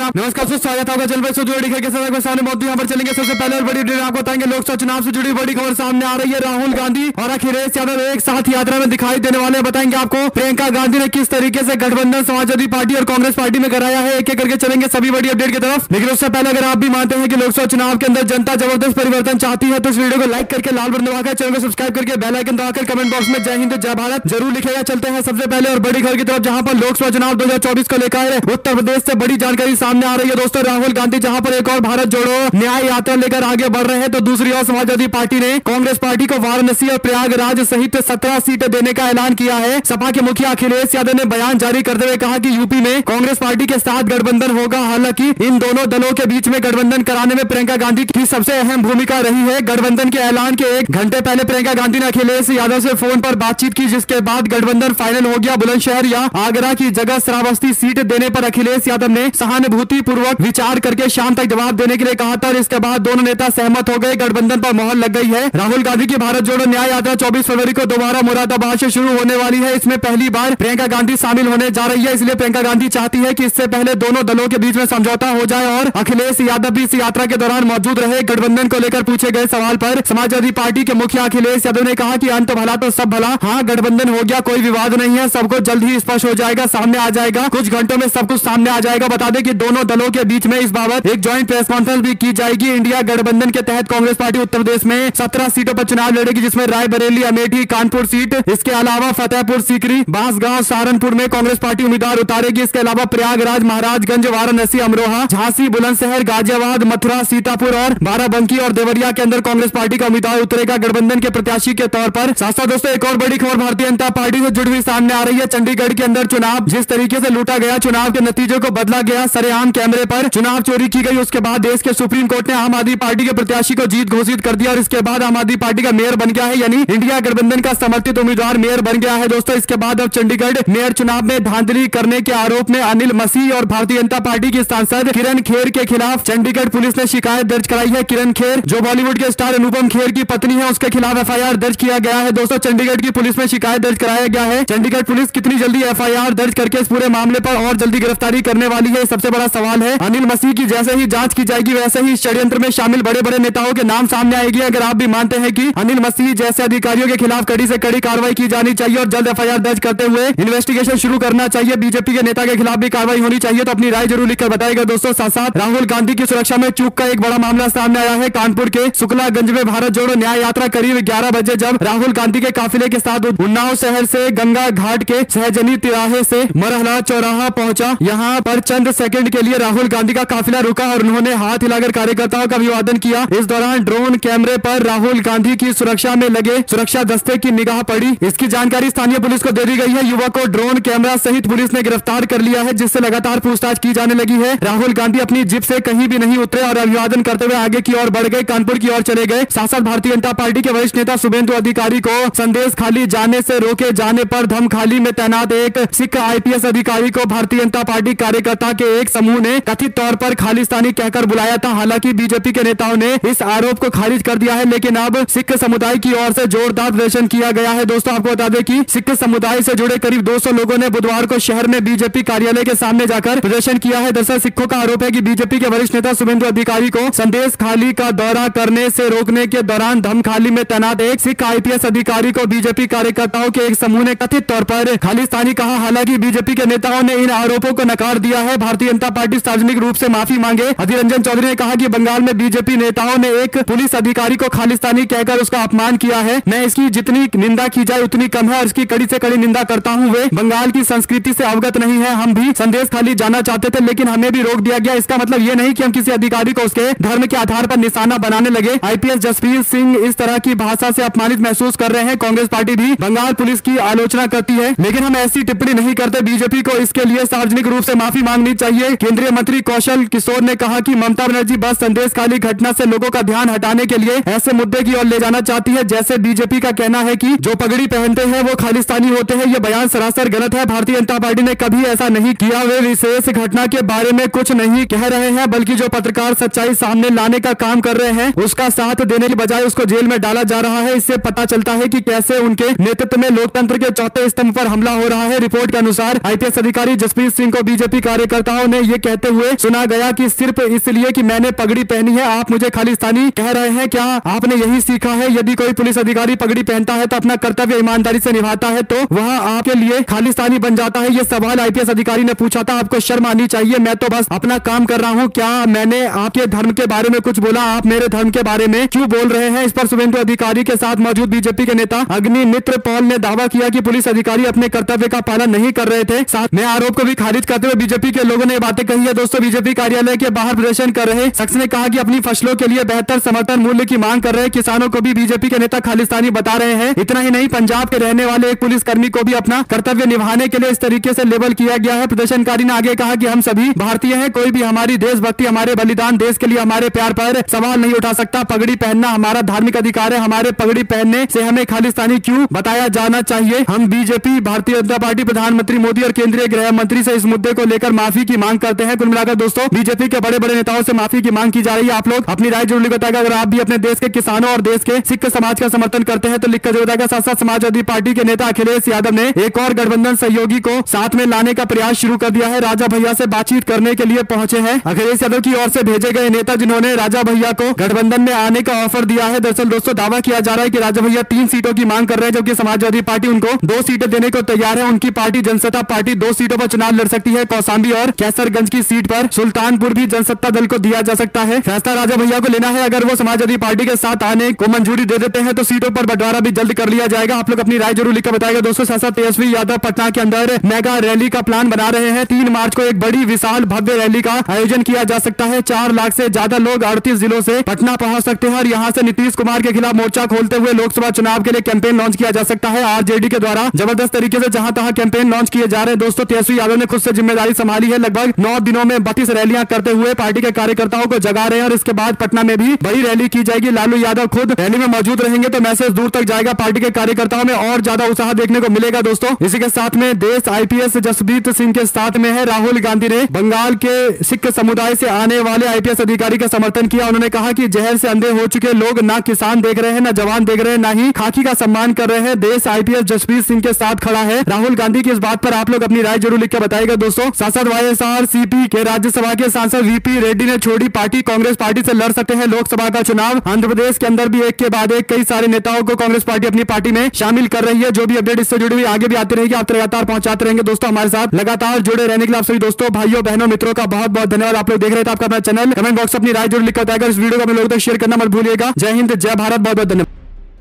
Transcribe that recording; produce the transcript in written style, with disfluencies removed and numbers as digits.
नमस्कार दोस्तों, स्वागत होगा जलवे से जुड़ी खबर के साथ सामने मौजूद यहाँ पर चलेंगे। सबसे पहले और बड़ी अपडेट आपको बताएंगे, लोकसभा चुनाव से जुड़ी बड़ी खबर सामने आ रही है। राहुल गांधी और अखिलेश यादव एक साथ यात्रा में दिखाई देने वाले। बताएंगे आपको प्रियंका गांधी ने किस तरीके से गठबंधन समाजवादी पार्टी और कांग्रेस पार्टी में कराया है। एक एक करके चलेंगे सभी बड़ी अपडेट की तरफ। लेकिन उससे पहले अगर आप भी मानते हैं कि लोकसभा चुनाव के अंदर जनता जबरदस्त परिवर्तन चाहती है तो इस वीडियो को लाइक करके लाल बटन दबाकर चैनल को सब्सक्राइब करके बेल आइकन दबाकर कमेंट बॉक्स में जय हिंद जय भारत जरूर लिखेगा। चलते हैं सबसे पहले और बड़ी खबर की तरफ, जहां पर लोकसभा चुनाव 2024 को लेकर उत्तर प्रदेश से बड़ी जानकारी सामने आ रही है। दोस्तों, राहुल गांधी जहां पर एक और भारत जोड़ो न्याय यात्रा लेकर आगे बढ़ रहे हैं तो दूसरी ओर समाजवादी पार्टी ने कांग्रेस पार्टी को वाराणसी और प्रयागराज सहित 17 सीटें देने का ऐलान किया है। सपा के मुखिया अखिलेश यादव ने बयान जारी करते हुए कहा कि यूपी में कांग्रेस पार्टी के साथ गठबंधन होगा। हालांकि इन दोनों दलों के बीच में गठबंधन कराने में प्रियंका गांधी की सबसे अहम भूमिका रही है। गठबंधन के ऐलान के एक घंटे पहले प्रियंका गांधी ने अखिलेश यादव से फोन पर बातचीत की, जिसके बाद गठबंधन फाइनल हो गया। बुलंदशहर या आगरा की जगह श्रावस्ती सीट देने पर अखिलेश यादव ने सहानुभूति पूर्वक विचार करके शाम तक जवाब देने के लिए कहा था। इसके बाद दोनों नेता सहमत हो गए, गठबंधन पर मोहर लग गई है। राहुल गांधी की भारत जोड़ो न्याय यात्रा 24 फरवरी को दोबारा मुरादाबाद से शुरू होने वाली है। इसमें पहली बार प्रियंका गांधी शामिल होने जा रही है, इसलिए प्रियंका गांधी चाहती है कि इससे पहले दोनों दलों के बीच में समझौता हो जाए और अखिलेश यादव भी इस यात्रा के दौरान मौजूद रहे। गठबंधन को लेकर पूछे गए सवाल पर समाजवादी पार्टी के मुखिया अखिलेश यादव ने कहा कि अंत भला तो सब भला। हाँ, गठबंधन हो गया, कोई विवाद नहीं है, सबको जल्द ही स्पष्ट हो जाएगा, सामने आ जाएगा, कुछ घंटों में सब कुछ सामने आ जाएगा। बता दें कि दोनों दलों के बीच में इस बाबत एक ज्वाइंट प्रेस कॉन्फ्रेंस भी की जाएगी। इंडिया गठबंधन के तहत कांग्रेस पार्टी उत्तर प्रदेश में 17 सीटों पर चुनाव लड़ेगी, जिसमें रायबरेली, अमेठी, कानपुर सीट, इसके अलावा फतेहपुर सीकरी, बांसगांव, सहारनपुर में कांग्रेस पार्टी उम्मीदवार उतारेगी। इसके अलावा प्रयागराज, महाराजगंज, वाराणसी, अमरोहा, झांसी, बुलंदशहर, गाजियाबाद, मथुरा, सीतापुर और बाराबंकी और देवरिया के अंदर कांग्रेस पार्टी का उम्मीदवार उतरेगा गठबंधन के प्रत्याशी के तौर पर। साथ दोस्तों, एक और बड़ी खबर भारतीय जनता पार्टी से जुड़ी हुई सामने आ रही है। चंडीगढ़ के अंदर चुनाव जिस तरीके से लूटा गया, चुनाव के नतीजों को बदला गया, सरेआम कैमरे पर चुनाव चोरी की गई। उसके बाद देश के सुप्रीम कोर्ट ने आम आदमी पार्टी के प्रत्याशी को जीत घोषित कर दिया और इसके बाद आम आदमी पार्टी का मेयर बन गया है, यानी इंडिया गठबंधन का समर्थित उम्मीदवार मेयर बन गया है। दोस्तों, इसके बाद अब चंडीगढ़ मेयर चुनाव में धांधली करने के आरोप में अनिल मसीह और भारतीय जनता पार्टी की सांसद किरण खेर के खिलाफ चंडीगढ़ पुलिस ने शिकायत दर्ज कराई है। किरण खेर, जो बॉलीवुड के स्टार अनुपम खेर की पत्नी है, उसके खिलाफ एफआईआर दर्ज किया गया है। दोस्तों, चंडीगढ़ की पुलिस में शिकायत दर्ज कराया गया है। चंडीगढ़ पुलिस कितनी जल्दी एफआईआर दर्ज करके इस पूरे मामले पर और जल्दी गिरफ्तारी करने वाली है, सबसे बड़ा सवाल है। अनिल मसीह की जैसे ही जांच की जाएगी वैसे ही षड्यंत्र में शामिल बड़े बड़े नेताओं के नाम सामने आएगी। अगर आप भी मानते हैं कि अनिल मसीह जैसे अधिकारियों के खिलाफ कड़ी से कड़ी कार्रवाई की जानी चाहिए और जल्द एफआईआर दर्ज करते हुए इन्वेस्टिगेशन शुरू करना चाहिए, बीजेपी के नेता के खिलाफ भी कार्रवाई होनी चाहिए, तो अपनी राय जरूर लिखकर बताएगा। दोस्तों, साथ साथ राहुल गांधी की सुरक्षा में चूक का एक बड़ा मामला सामने आया है। कानपुर के शुक्लागंज में भारत जोड़ो न्याय यात्रा करीब 11 बजे जब राहुल गांधी के काफिले के साथ उन्नाव शहर से गंगा घाट के सहजनी तिराहे से मरहला चौराहा पहुंचा। यहाँ पर चंद सेकंड के लिए राहुल गांधी का काफिला रुका और उन्होंने हाथ हिलाकर कार्यकर्ताओं का अभिवादन किया। इस दौरान ड्रोन कैमरे पर राहुल गांधी की सुरक्षा में लगे सुरक्षा दस्ते की निगाह पड़ी। इसकी जानकारी स्थानीय पुलिस को दे दी गई है। युवक को ड्रोन कैमरा सहित पुलिस ने गिरफ्तार कर लिया है, जिससे लगातार पूछताछ की जाने लगी है। राहुल गांधी अपनी जीप से कहीं भी नहीं उतरे और अभिवादन करते हुए आगे की ओर बढ़ गए, कानपुर की ओर चले गए। साथ साथ भारतीय जनता पार्टी के वरिष्ठ नेता शुभेंदु अधिकारी को संदेश खाली जाने से रोके जाने पर धमखाली में तैनात एक सिख आईपीएस अधिकारी को भारतीय जनता पार्टी कार्यकर्ता के एक समूह ने कथित तौर पर खालिस्तानी कहकर बुलाया था। हालांकि बीजेपी के नेताओं ने इस आरोप को खारिज कर दिया है, लेकिन अब सिख समुदाय की ओर से जोरदार प्रदर्शन किया गया है। दोस्तों, आपको बता दें कि सिख समुदाय से जुड़े करीब 200 लोगों ने बुधवार को शहर में बीजेपी कार्यालय के सामने जाकर प्रदर्शन किया है। दरअसल सिखों का आरोप है कि बीजेपी के वरिष्ठ नेता शुभेंदु अधिकारी को संदेश खाली का दौरा करने से रोकने के दौरान धमखाली में तैनात एक सिख आईपीएस अधिकारी को बीजेपी कार्यकर्ताओं के एक समूह ने कथित तौर पर खालिस्तानी कहा। हालांकि बीजेपी के नेताओं ने इन आरोपों को नकार दिया है। भारतीय जनता पार्टी सार्वजनिक रूप से माफी मांगे। अधीर रंजन चौधरी ने कहा कि बंगाल में बीजेपी नेताओं ने एक पुलिस अधिकारी को खालिस्तानी कहकर उसका अपमान किया है। मैं इसकी जितनी निंदा की जाए उतनी कम है और इसकी कड़ी से कड़ी निंदा करता हूं। वे बंगाल की संस्कृति से अवगत नहीं है। हम भी संदेश खाली जाना चाहते थे, लेकिन हमें भी रोक दिया गया। इसका मतलब ये नहीं कि हम किसी अधिकारी को उसके धर्म के आधार पर निशाना बनाने लगे। आईपीएस जसवीर सिंह इस तरह की भाषा से अपमानित महसूस कर रहे हैं। कांग्रेस पार्टी भी बंगाल पुलिस की आलोचना करती है, लेकिन हम ऐसी टिप्पणी नहीं करते। बीजेपी को इसके लिए सार्वजनिक रूप से माफी मांगनी चाहिए। केंद्रीय मंत्री कौशल किशोर ने कहा कि ममता बनर्जी बस संदेश खाली घटना से लोगों का ध्यान हटाने के लिए ऐसे मुद्दे की ओर ले जाना चाहती है, जैसे बीजेपी का कहना है कि जो पगड़ी पहनते हैं वो खालिस्तानी होते हैं। ये बयान सरासर गलत है। भारतीय जनता पार्टी ने कभी ऐसा नहीं किया। वे विशेष घटना के बारे में कुछ नहीं कह रहे हैं, बल्कि जो पत्रकार सच्चाई सामने लाने का काम कर रहे हैं उसका साथ देने की बजाय उसको जेल में डाला जा रहा है। इससे पता चलता है कि कैसे उनके नेतृत्व में लोकतंत्र के चौथे स्तंभ पर हमला हो रहा है। रिपोर्ट के अनुसार आईपीएस अधिकारी जसप्रीत सिंह को बीजेपी कार्यकर्ताओं ने ये कहते हुए सुना गया कि सिर्फ इसलिए कि मैंने पगड़ी पहनी है आप मुझे खालिस्तानी कह रहे हैं। क्या आपने यही सीखा है? यदि कोई पुलिस अधिकारी पगड़ी पहनता है तो अपना कर्तव्य ईमानदारी से निभाता है तो वह आपके लिए खालिस्तानी बन जाता है। ये सवाल आईपीएस अधिकारी ने पूछा था। आपको शर्म आनी चाहिए। मैं तो बस अपना काम कर रहा हूँ। क्या मैंने आपके धर्म के बारे में कुछ बोला? आप मेरे धर्म के बारे में क्यों बोल रहे हैं? इस पर शुभेंदु अधिकारी के साथ मौजूद बीजेपी के नेता अग्निमित्र पॉल ने दावा किया कि पुलिस अधिकारी अपने कर्तव्य का पालन नहीं कर रहे थे। साथ में आरोप को भी खारिज करते हुए बीजेपी के लोगों ने बातें कही है। दोस्तों, बीजेपी कार्यालय के बाहर प्रदर्शन कर रहे शख्स ने कहा कि अपनी फसलों के लिए बेहतर समर्थन मूल्य की मांग कर रहे किसानों को भी बीजेपी के नेता खालिस्तानी बता रहे हैं। इतना ही नहीं, पंजाब के रहने वाले एक पुलिसकर्मी को भी अपना कर्तव्य निभाने के लिए इस तरीके से लेबल किया गया है। प्रदर्शनकारी ने आगे कहा कि हम सभी भारतीय हैं, कोई भी हमारी देशभक्ति, हमारे बलिदान, देश के लिए हमारे प्यार पर सवाल नहीं उठा सकता। पगड़ी पहनना हमारा धार्मिक अधिकार है। हमारे पगड़ी पहनने से हमें खालिस्तानी क्यों बताया जाना चाहिए? हम बीजेपी, भारतीय जनता पार्टी, प्रधानमंत्री मोदी और केंद्रीय गृह मंत्री से इस मुद्दे को लेकर माफी की मांग करते हैं। कुल मिलाकर दोस्तों, बीजेपी के बड़े बड़े नेताओं से माफी की मांग की जा रही है। आप लोग अपनी राय जरूर बताएगा। अगर आप भी अपने देश के किसानों और देश के सिख समाज का समर्थन करते हैं तो लिखकर जरूर बताएगा। साथ साथ समाजवादी पार्टी के नेता अखिलेश यादव ने एक और गठबंधन सहयोगी को साथ में लाने का प्रयास शुरू कर दिया है। राजा भैया से बातचीत करने के लिए पहुंचे हैं अखिलेश यादव की ओर से भेजे गए नेता, जिन्होंने राजा भैया को गठबंधन में आने का ऑफर दिया है। दरअसल दोस्तों, दावा किया जा रहा है कि राजा भैया 3 सीटों की मांग कर रहे हैं, जबकि समाजवादी पार्टी उनको 2 सीटें देने को तैयार है। उनकी पार्टी जनसत्ता पार्टी 2 सीटों पर चुनाव लड़ सकती है। कौशाम्बी और कैसरगंज की सीट पर सुल्तानपुर भी जनसत्ता दल को दिया जा सकता है। फैसला राजा भैया को लेना है। अगर वो समाजवादी पार्टी के साथ आने को मंजूरी दे देते हैं तो सीटों पर बंटवारा भी जल्द कर लिया जाएगा। आप लोग अपनी राय जरूर लिखकर बताएगा। दोस्तों, साथ तेजस्वी यादव पटना के अंदर मेगा रैली का प्लान बना रहे हैं। 3 मार्च को एक बड़ी विशाल भव्य रैली का आयोजन किया जा सकता है। 4 लाख से ज्यादा लोग 38 जिलों से पटना पहुंच सकते हैं और यहां से नीतीश कुमार के खिलाफ मोर्चा खोलते हुए लोकसभा चुनाव के लिए कैंपेन लॉन्च किया जा सकता है। आरजेडी के द्वारा जबरदस्त तरीके से जहां तहां कैंपेन लॉन्च किए जा रहे हैं। दोस्तों, तेजस्वी यादव ने खुद से जिम्मेदारी संभाली है। लगभग 9 दिनों में 32 रैलियां करते हुए पार्टी के कार्यकर्ताओं को जगा रहे हैं और इसके बाद पटना में भी बड़ी रैली की जाएगी। लालू यादव खुद रैली में मौजूद रहेंगे तो मैसेज दूर तक जाएगा। पार्टी के कार्यकर्ताओं में और ज्यादा उत्साह देखने को मिलेगा। दोस्तों, इसी के साथ में देश आईपीएस जसप्रीत सिंह के साथ में है। राहुल गांधी ने बंगाल के सिख समुदाय से आने वाले आईपीएस अधिकारी का समर्थन किया। उन्होंने कहा कि जहर से अंधे हो चुके लोग ना किसान देख रहे हैं, ना जवान देख रहे हैं, ना ही खाकी का सम्मान कर रहे हैं। देश आईपीएस जसप्रीत सिंह के साथ खड़ा है। राहुल गांधी की इस बात पर आप लोग अपनी राय जरूर लिख के बताएगा। दोस्तों, सांसद वाईएसआरसीपी के राज्यसभा के सांसद वीपी रेड्डी ने छोड़ी पार्टी। कांग्रेस पार्टी से लड़ सकते हैं लोकसभा का चुनाव। आंध्र प्रदेश के अंदर भी एक के बाद एक कई सारे नेताओं को कांग्रेस पार्टी अपनी पार्टी में शामिल कर रही है। जो भी अपडेट इससे जुड़ी हुई आगे भी आती रहेगी, आप लगातार पहुंचाते रहेंगे। दोस्तों, हमारे साथ लगातार जुड़े रहने के लिए आप सभी दोस्तों, भाइयों, बहनों, मित्रों का बहुत बहुत धन्यवाद। आप लोग देख रहे थे आपका अपना चैनल। कमेंट बॉक्स अपनी राय जरूर लिख कर बताएगा। इस वीडियो को अपने लोगों तक शेयर करना मत भूलिएगा। जय हिंद, जय भारत, बहुत बहुत धन्यवाद।